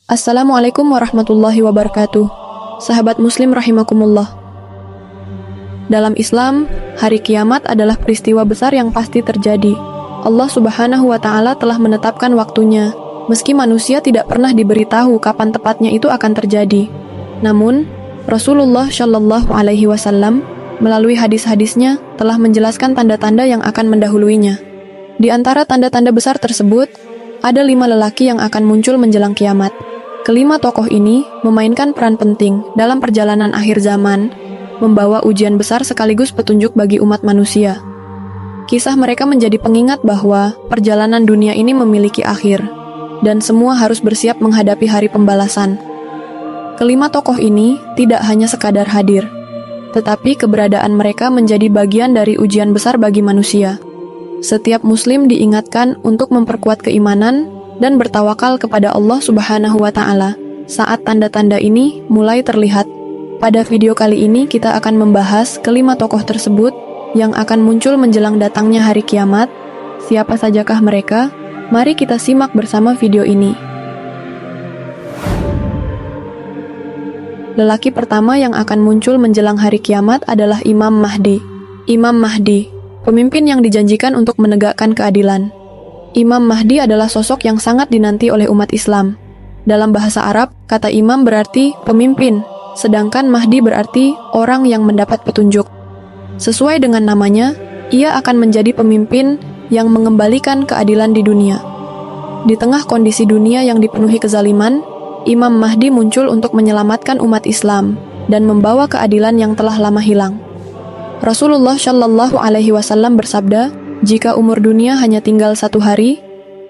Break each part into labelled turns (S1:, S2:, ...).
S1: Assalamualaikum warahmatullahi wabarakatuh. Sahabat muslim rahimakumullah. Dalam Islam, hari kiamat adalah peristiwa besar yang pasti terjadi. Allah Subhanahu wa Ta'ala telah menetapkan waktunya, meski manusia tidak pernah diberitahu kapan tepatnya itu akan terjadi. Namun, Rasulullah Shallallahu Alaihi Wasallam melalui hadis-hadisnya telah menjelaskan tanda-tanda yang akan mendahuluinya. Di antara tanda-tanda besar tersebut, ada 5 lelaki yang akan muncul menjelang kiamat. Kelima tokoh ini memainkan peran penting dalam perjalanan akhir zaman, membawa ujian besar sekaligus petunjuk bagi umat manusia. Kisah mereka menjadi pengingat bahwa perjalanan dunia ini memiliki akhir, dan semua harus bersiap menghadapi hari pembalasan. Kelima tokoh ini tidak hanya sekadar hadir, tetapi keberadaan mereka menjadi bagian dari ujian besar bagi manusia. Setiap muslim diingatkan untuk memperkuat keimanan dan bertawakal kepada Allah Subhanahu wa Ta'ala saat tanda-tanda ini mulai terlihat. Pada video kali ini kita akan membahas kelima tokoh tersebut yang akan muncul menjelang datangnya hari kiamat. Siapa sajakah mereka? Mari kita simak bersama video ini. Lelaki pertama yang akan muncul menjelang hari kiamat adalah Imam Mahdi. Imam Mahdi, pemimpin yang dijanjikan untuk menegakkan keadilan. Imam Mahdi adalah sosok yang sangat dinanti oleh umat Islam. Dalam bahasa Arab, kata imam berarti pemimpin, sedangkan Mahdi berarti orang yang mendapat petunjuk. Sesuai dengan namanya, ia akan menjadi pemimpin yang mengembalikan keadilan di dunia. Di tengah kondisi dunia yang dipenuhi kezaliman, Imam Mahdi muncul untuk menyelamatkan umat Islam dan membawa keadilan yang telah lama hilang. Rasulullah Shallallahu Alaihi Wasallam bersabda, jika umur dunia hanya tinggal 1 hari,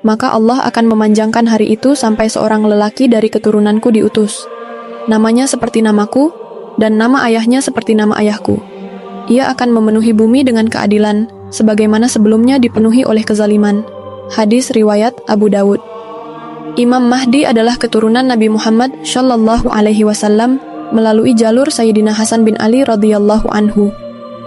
S1: maka Allah akan memanjangkan hari itu sampai seorang lelaki dari keturunanku diutus. Namanya seperti namaku, dan nama ayahnya seperti nama ayahku. Ia akan memenuhi bumi dengan keadilan, sebagaimana sebelumnya dipenuhi oleh kezaliman. Hadis riwayat Abu Dawud. Imam Mahdi adalah keturunan Nabi Muhammad Shallallahu Alaihi Wasallam melalui jalur Sayyidina Hasan bin Ali radhiyallahu anhu.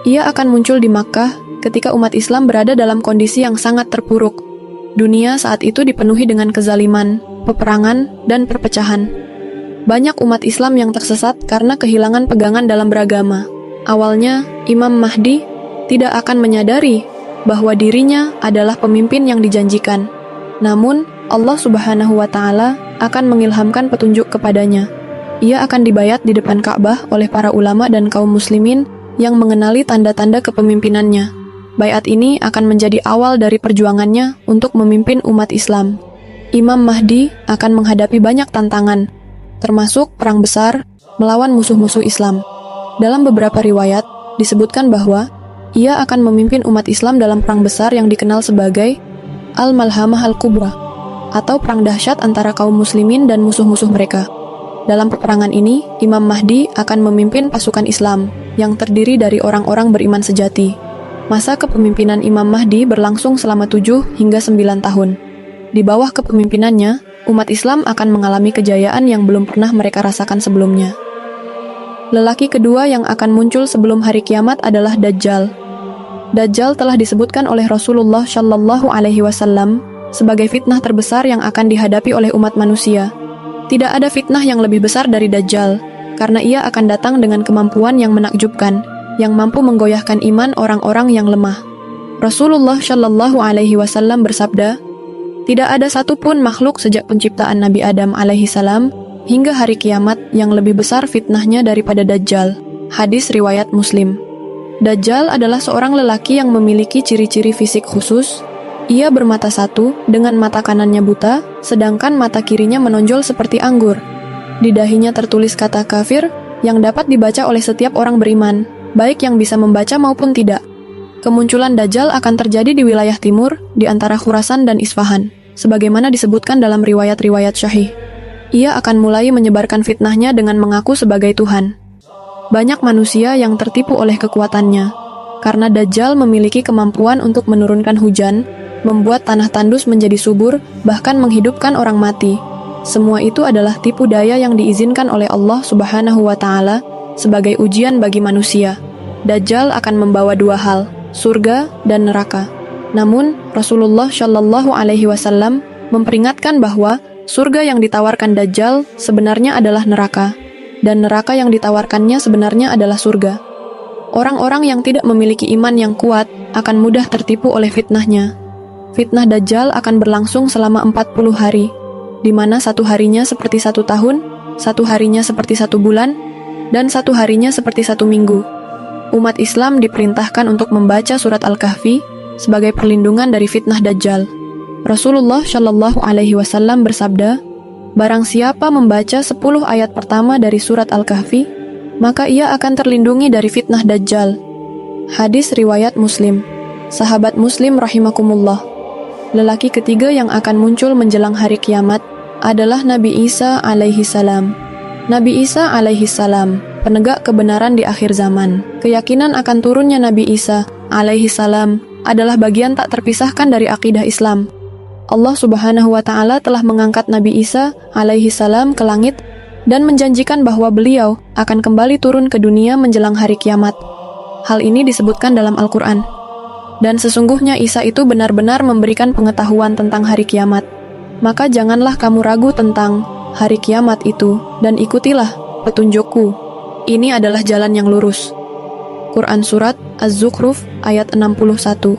S1: Ia akan muncul di Makkah ketika umat Islam berada dalam kondisi yang sangat terpuruk. Dunia saat itu dipenuhi dengan kezaliman, peperangan, dan perpecahan. Banyak umat Islam yang tersesat karena kehilangan pegangan dalam beragama. Awalnya, Imam Mahdi tidak akan menyadari bahwa dirinya adalah pemimpin yang dijanjikan. Namun, Allah Subhanahu wa Ta'ala akan mengilhamkan petunjuk kepadanya. Ia akan dibayat di depan Ka'bah oleh para ulama dan kaum muslimin yang mengenali tanda-tanda kepemimpinannya. Baiat ini akan menjadi awal dari perjuangannya untuk memimpin umat Islam. Imam Mahdi akan menghadapi banyak tantangan, termasuk perang besar melawan musuh-musuh Islam. Dalam beberapa riwayat, disebutkan bahwa ia akan memimpin umat Islam dalam perang besar yang dikenal sebagai Al-Malhamah Al-Kubra, atau perang dahsyat antara kaum muslimin dan musuh-musuh mereka. Dalam peperangan ini, Imam Mahdi akan memimpin pasukan Islam yang terdiri dari orang-orang beriman sejati. Masa kepemimpinan Imam Mahdi berlangsung selama 7 hingga 9 tahun. Di bawah kepemimpinannya, umat Islam akan mengalami kejayaan yang belum pernah mereka rasakan sebelumnya. Lelaki kedua yang akan muncul sebelum hari kiamat adalah Dajjal. Dajjal telah disebutkan oleh Rasulullah Shallallahu Alaihi Wasallam sebagai fitnah terbesar yang akan dihadapi oleh umat manusia. Tidak ada fitnah yang lebih besar dari Dajjal, karena ia akan datang dengan kemampuan yang menakjubkan, yang mampu menggoyahkan iman orang-orang yang lemah. Rasulullah Shallallahu Alaihi Wasallam bersabda, tidak ada satupun makhluk sejak penciptaan Nabi Adam alaihi salam hingga hari kiamat yang lebih besar fitnahnya daripada Dajjal. Hadis riwayat Muslim. Dajjal adalah seorang lelaki yang memiliki ciri-ciri fisik khusus. Ia bermata satu, dengan mata kanannya buta, sedangkan mata kirinya menonjol seperti anggur. Di dahinya tertulis kata kafir, yang dapat dibaca oleh setiap orang beriman, baik yang bisa membaca maupun tidak. Kemunculan Dajjal akan terjadi di wilayah timur, di antara Khurasan dan Isfahan, sebagaimana disebutkan dalam riwayat-riwayat syahih. Ia akan mulai menyebarkan fitnahnya dengan mengaku sebagai Tuhan. Banyak manusia yang tertipu oleh kekuatannya, karena Dajjal memiliki kemampuan untuk menurunkan hujan, membuat tanah tandus menjadi subur, bahkan menghidupkan orang mati. Semua itu adalah tipu daya yang diizinkan oleh Allah Subhanahu wa Ta'ala sebagai ujian bagi manusia. Dajjal akan membawa 2 hal, surga dan neraka. Namun, Rasulullah Shallallahu Alaihi Wasallam memperingatkan bahwa surga yang ditawarkan Dajjal sebenarnya adalah neraka, dan neraka yang ditawarkannya sebenarnya adalah surga. Orang-orang yang tidak memiliki iman yang kuat akan mudah tertipu oleh fitnahnya. Fitnah Dajjal akan berlangsung selama 40 hari, di mana satu harinya seperti 1 tahun, satu harinya seperti 1 bulan, dan satu harinya seperti 1 minggu. Umat Islam diperintahkan untuk membaca surat Al-Kahfi sebagai perlindungan dari fitnah Dajjal. Rasulullah Shallallahu Alaihi Wasallam bersabda, "Barang siapa membaca 10 ayat pertama dari surat Al-Kahfi, maka ia akan terlindungi dari fitnah Dajjal." Hadis riwayat Muslim. Sahabat Muslim rahimakumullah. Lelaki ketiga yang akan muncul menjelang hari kiamat adalah Nabi Isa alaihi salam. Nabi Isa alaihi salam, penegak kebenaran di akhir zaman. Keyakinan akan turunnya Nabi Isa alaihi salam adalah bagian tak terpisahkan dari akidah Islam. Allah Subhanahu wa Ta'ala telah mengangkat Nabi Isa alaihi salam ke langit dan menjanjikan bahwa beliau akan kembali turun ke dunia menjelang hari kiamat. Hal ini disebutkan dalam Al-Quran. Dan sesungguhnya Isa itu benar-benar memberikan pengetahuan tentang hari kiamat. Maka janganlah kamu ragu tentang hari kiamat itu, dan ikutilah petunjukku. Ini adalah jalan yang lurus. Quran Surat Az-Zukhruf ayat 61.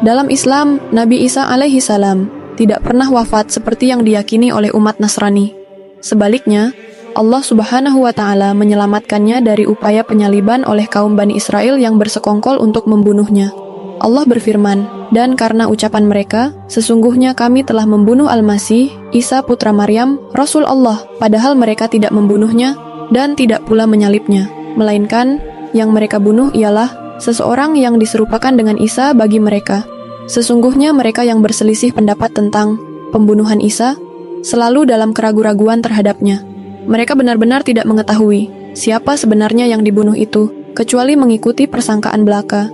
S1: Dalam Islam, Nabi Isa alaihi salam tidak pernah wafat seperti yang diyakini oleh umat Nasrani. Sebaliknya, Allah Subhanahu wa Ta'ala menyelamatkannya dari upaya penyaliban oleh kaum Bani Israel yang bersekongkol untuk membunuhnya. Allah berfirman, "Dan karena ucapan mereka, sesungguhnya kami telah membunuh Al-Masih, Isa putra Maryam, Rasul Allah, padahal mereka tidak membunuhnya dan tidak pula menyalibnya. Melainkan, yang mereka bunuh ialah seseorang yang diserupakan dengan Isa bagi mereka. Sesungguhnya mereka yang berselisih pendapat tentang pembunuhan Isa selalu dalam keraguan-raguan terhadapnya. Mereka benar-benar tidak mengetahui siapa sebenarnya yang dibunuh itu, kecuali mengikuti persangkaan belaka.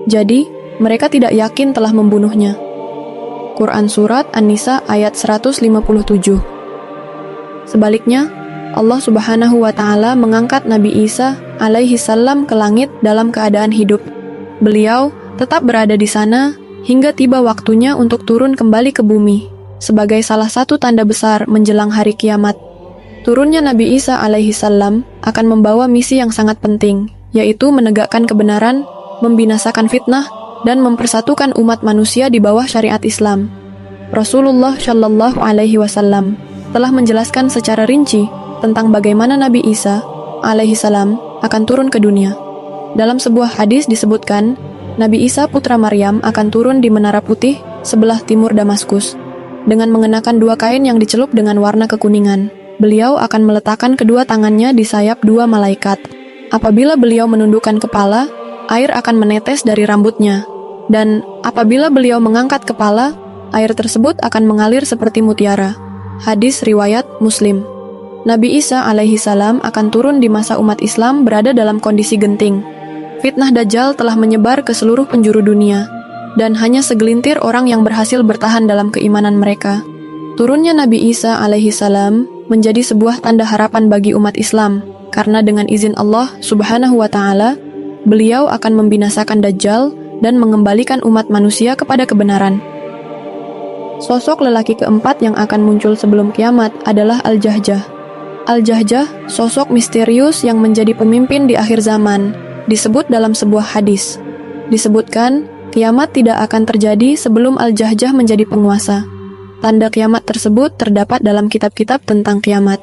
S1: Jadi, mereka tidak yakin telah membunuhnya." Quran Surat An-Nisa ayat 157. Sebaliknya, Allah Subhanahu wa Ta'ala mengangkat Nabi Isa alaihi salam ke langit dalam keadaan hidup. Beliau tetap berada di sana hingga tiba waktunya untuk turun kembali ke bumi, sebagai salah satu tanda besar menjelang hari kiamat. Turunnya Nabi Isa alaihi salam akan membawa misi yang sangat penting, yaitu menegakkan kebenaran, membinasakan fitnah, dan mempersatukan umat manusia di bawah syariat Islam. Rasulullah Shallallahu Alaihi Wasallam telah menjelaskan secara rinci tentang bagaimana Nabi Isa alaihi salam akan turun ke dunia. Dalam sebuah hadis disebutkan, Nabi Isa putra Maryam akan turun di Menara Putih sebelah timur Damaskus. Dengan mengenakan 2 kain yang dicelup dengan warna kekuningan, beliau akan meletakkan kedua tangannya di sayap 2 malaikat. Apabila beliau menundukkan kepala, air akan menetes dari rambutnya. Dan apabila beliau mengangkat kepala, air tersebut akan mengalir seperti mutiara. Hadis riwayat Muslim. Nabi Isa alaihi salam akan turun di masa umat Islam berada dalam kondisi genting. Fitnah Dajjal telah menyebar ke seluruh penjuru dunia, dan hanya segelintir orang yang berhasil bertahan dalam keimanan mereka. Turunnya Nabi Isa alaihi salam menjadi sebuah tanda harapan bagi umat Islam, karena dengan izin Allah Subhanahu wa Ta'ala, beliau akan membinasakan Dajjal dan mengembalikan umat manusia kepada kebenaran. Sosok lelaki keempat yang akan muncul sebelum kiamat adalah Al-Jahjah. Al-Jahjah, sosok misterius yang menjadi pemimpin di akhir zaman, disebut dalam sebuah hadis. Disebutkan, kiamat tidak akan terjadi sebelum Al-Jahjah menjadi penguasa. Tanda kiamat tersebut terdapat dalam kitab-kitab tentang kiamat,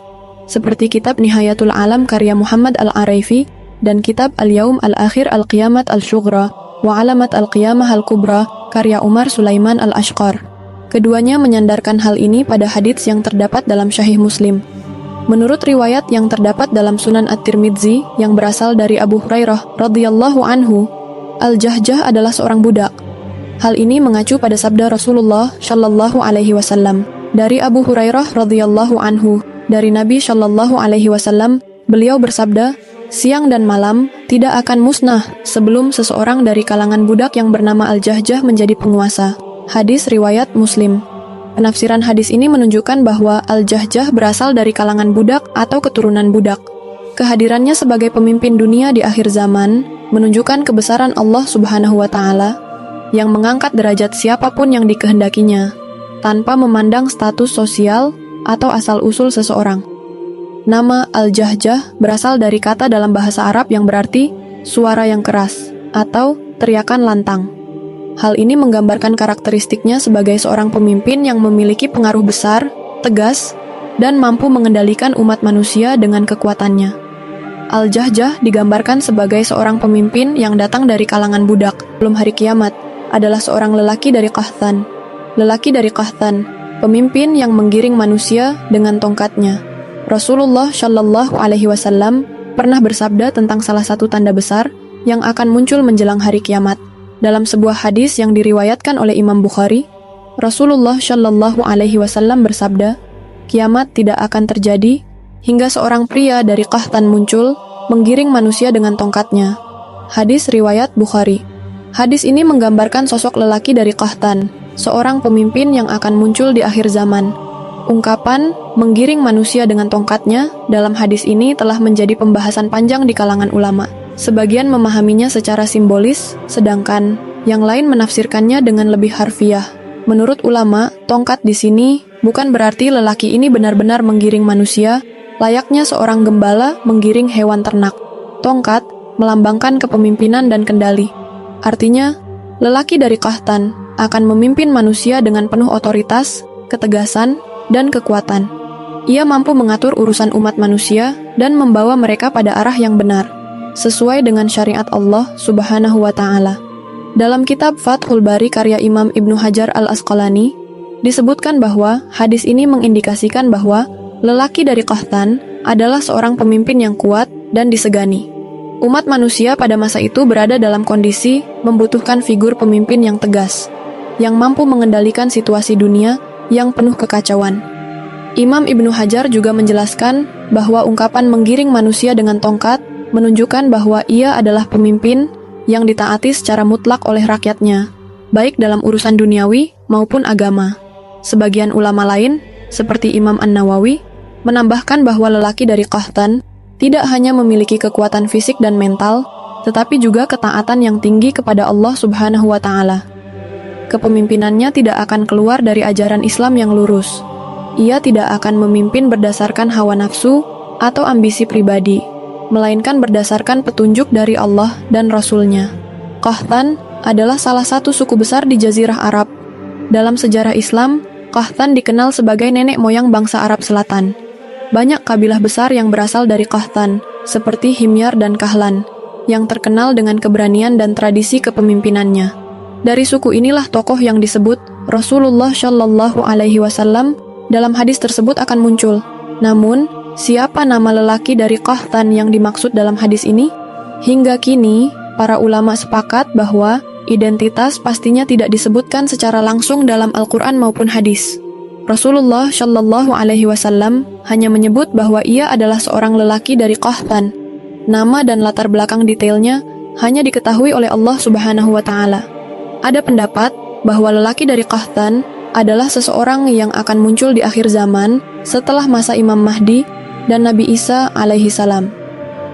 S1: seperti kitab Nihayatul Alam karya Muhammad Al-Araifi dan kitab Al-Yaum Al-Akhir Al-Qiyamat Al-Syughra wa Alamat Al-Qiyamah Al-Kubra karya Umar Sulaiman Al-Ashqar. Keduanya menyandarkan hal ini pada hadits yang terdapat dalam Sahih Muslim. Menurut riwayat yang terdapat dalam Sunan At-Tirmidzi yang berasal dari Abu Hurairah radhiyallahu anhu, Al-Jahjah adalah seorang budak. Hal ini mengacu pada sabda Rasulullah Shallallahu Alaihi Wasallam dari Abu Hurairah radhiyallahu anhu, dari Nabi Shallallahu Alaihi Wasallam, beliau bersabda, "Siang dan malam tidak akan musnah sebelum seseorang dari kalangan budak yang bernama Al-Jahjah menjadi penguasa." Hadis riwayat Muslim. Penafsiran hadis ini menunjukkan bahwa Al-Jahjah berasal dari kalangan budak atau keturunan budak. Kehadirannya sebagai pemimpin dunia di akhir zaman menunjukkan kebesaran Allah Subhanahu wa Ta'ala yang mengangkat derajat siapapun yang dikehendakinya. tanpa memandang status sosial atau asal-usul seseorang. Nama Al-Jahjah berasal dari kata dalam bahasa Arab yang berarti suara yang keras atau teriakan lantang. Hal ini menggambarkan karakteristiknya sebagai seorang pemimpin yang memiliki pengaruh besar, tegas, dan mampu mengendalikan umat manusia dengan kekuatannya. Al-Jahjah digambarkan sebagai seorang pemimpin yang datang dari kalangan budak. Belum hari kiamat adalah seorang lelaki dari Qahtan. Lelaki dari Qahtan, pemimpin yang menggiring manusia dengan tongkatnya. Rasulullah Shallallahu Alaihi Wasallam pernah bersabda tentang salah satu tanda besar yang akan muncul menjelang hari kiamat. Dalam sebuah hadis yang diriwayatkan oleh Imam Bukhari, Rasulullah Shallallahu Alaihi Wasallam bersabda, kiamat tidak akan terjadi hingga seorang pria dari Qahtan muncul menggiring manusia dengan tongkatnya. Hadis riwayat Bukhari. Hadis ini menggambarkan sosok lelaki dari Qahtan, seorang pemimpin yang akan muncul di akhir zaman. Ungkapan menggiring manusia dengan tongkatnya dalam hadis ini telah menjadi pembahasan panjang di kalangan ulama. Sebagian memahaminya secara simbolis, sedangkan yang lain menafsirkannya dengan lebih harfiah. Menurut ulama, tongkat di sini bukan berarti lelaki ini benar-benar menggiring manusia, layaknya seorang gembala menggiring hewan ternak. Tongkat melambangkan kepemimpinan dan kendali. Artinya, lelaki dari Qahtan akan memimpin manusia dengan penuh otoritas, ketegasan, dan kekuatan. Ia mampu mengatur urusan umat manusia dan membawa mereka pada arah yang benar, sesuai dengan syariat Allah Subhanahu wa Ta'ala. Dalam kitab Fathul Bari karya Imam Ibnu Hajar Al-Asqalani, disebutkan bahwa hadis ini mengindikasikan bahwa lelaki dari Qahtan adalah seorang pemimpin yang kuat dan disegani. Umat manusia pada masa itu berada dalam kondisi membutuhkan figur pemimpin yang tegas, yang mampu mengendalikan situasi dunia yang penuh kekacauan. Imam Ibnu Hajar juga menjelaskan bahwa ungkapan menggiring manusia dengan tongkat menunjukkan bahwa ia adalah pemimpin yang ditaati secara mutlak oleh rakyatnya, baik dalam urusan duniawi maupun agama. Sebagian ulama lain, seperti Imam An-Nawawi, menambahkan bahwa lelaki dari Qahtan tidak hanya memiliki kekuatan fisik dan mental, tetapi juga ketaatan yang tinggi kepada Allah Subhanahu wa Ta'ala. Kepemimpinannya tidak akan keluar dari ajaran Islam yang lurus. Ia tidak akan memimpin berdasarkan hawa nafsu atau ambisi pribadi, melainkan berdasarkan petunjuk dari Allah dan Rasul-Nya. Qahtan adalah salah satu suku besar di Jazirah Arab. Dalam sejarah Islam, Qahtan dikenal sebagai nenek moyang bangsa Arab Selatan. Banyak kabilah besar yang berasal dari Qahtan, seperti Himyar dan Kahlan, yang terkenal dengan keberanian dan tradisi kepemimpinannya. Dari suku inilah tokoh yang disebut Rasulullah Shallallahu Alaihi Wasallam dalam hadis tersebut akan muncul. Namun, siapa nama lelaki dari Qahtan yang dimaksud dalam hadis ini? Hingga kini, para ulama sepakat bahwa identitas pastinya tidak disebutkan secara langsung dalam Al-Quran maupun hadis. Rasulullah Shallallahu Alaihi Wasallam hanya menyebut bahwa ia adalah seorang lelaki dari Qahtan. Nama dan latar belakang detailnya hanya diketahui oleh Allah Subhanahu wa Ta'ala. Ada pendapat bahwa lelaki dari Qahtan adalah seseorang yang akan muncul di akhir zaman setelah masa Imam Mahdi dan Nabi Isa alaihi salam.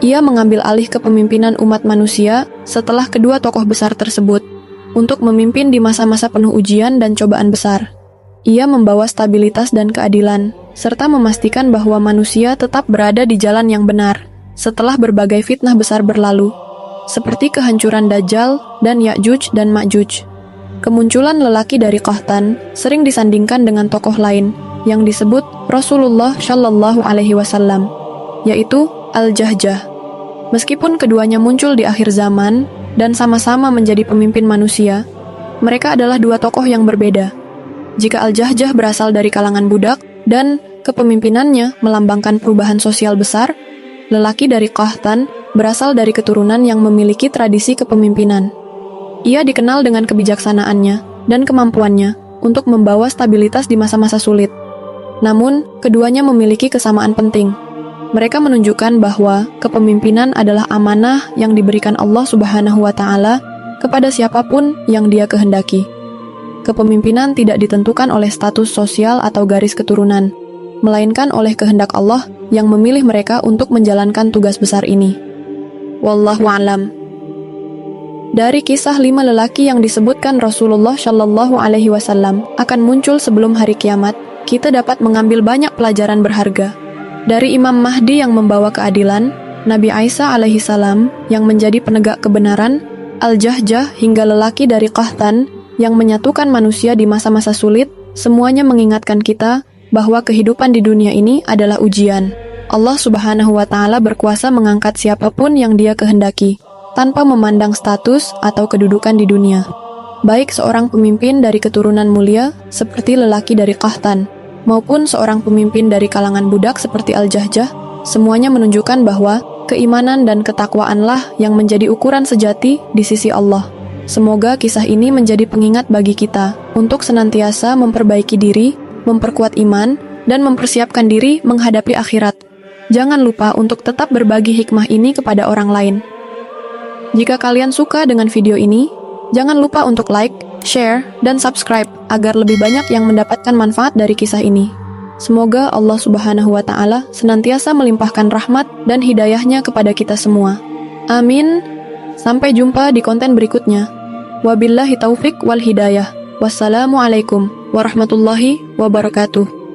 S1: Ia mengambil alih kepemimpinan umat manusia setelah kedua tokoh besar tersebut untuk memimpin di masa-masa penuh ujian dan cobaan besar. Ia membawa stabilitas dan keadilan, serta memastikan bahwa manusia tetap berada di jalan yang benar setelah berbagai fitnah besar berlalu, seperti kehancuran Dajjal dan Ya'juj dan Ma'juj. Kemunculan lelaki dari Qahtan sering disandingkan dengan tokoh lain yang disebut Rasulullah Shallallahu Alaihi Wasallam, yaitu Al-Jahjah. Meskipun keduanya muncul di akhir zaman dan sama-sama menjadi pemimpin manusia, mereka adalah dua tokoh yang berbeda. Jika Al-Jahjah berasal dari kalangan budak dan kepemimpinannya melambangkan perubahan sosial besar, lelaki dari Qahtan berasal dari keturunan yang memiliki tradisi kepemimpinan. Ia dikenal dengan kebijaksanaannya dan kemampuannya untuk membawa stabilitas di masa-masa sulit. Namun, keduanya memiliki kesamaan penting. Mereka menunjukkan bahwa kepemimpinan adalah amanah yang diberikan Allah Subhanahu wa Ta'ala kepada siapapun yang Dia kehendaki. Kepemimpinan tidak ditentukan oleh status sosial atau garis keturunan, melainkan oleh kehendak Allah yang memilih mereka untuk menjalankan tugas besar ini. Wallahu a'lam. Dari kisah 5 lelaki yang disebutkan Rasulullah Shallallahu Alaihi Wasallam akan muncul sebelum hari kiamat, kita dapat mengambil banyak pelajaran berharga. Dari Imam Mahdi yang membawa keadilan, Nabi Isa alaihi salam yang menjadi penegak kebenaran, Al-Jahjah hingga lelaki dari Qahtan yang menyatukan manusia di masa-masa sulit, semuanya mengingatkan kita bahwa kehidupan di dunia ini adalah ujian. Allah Subhanahu wa Ta'ala berkuasa mengangkat siapapun yang Dia kehendaki, tanpa memandang status atau kedudukan di dunia. Baik seorang pemimpin dari keturunan mulia seperti lelaki dari Qahtan, maupun seorang pemimpin dari kalangan budak seperti Al-Jahjah, semuanya menunjukkan bahwa keimanan dan ketakwaanlah yang menjadi ukuran sejati di sisi Allah. Semoga kisah ini menjadi pengingat bagi kita untuk senantiasa memperbaiki diri, memperkuat iman, dan mempersiapkan diri menghadapi akhirat. Jangan lupa untuk tetap berbagi hikmah ini kepada orang lain. Jika kalian suka dengan video ini, jangan lupa untuk like, share, dan subscribe agar lebih banyak yang mendapatkan manfaat dari kisah ini. Semoga Allah Subhanahu wa Ta'ala senantiasa melimpahkan rahmat dan hidayahnya kepada kita semua. Amin. Sampai jumpa di konten berikutnya. Wabillahi taufik wal hidayah. Wassalamualaikum warahmatullahi wabarakatuh.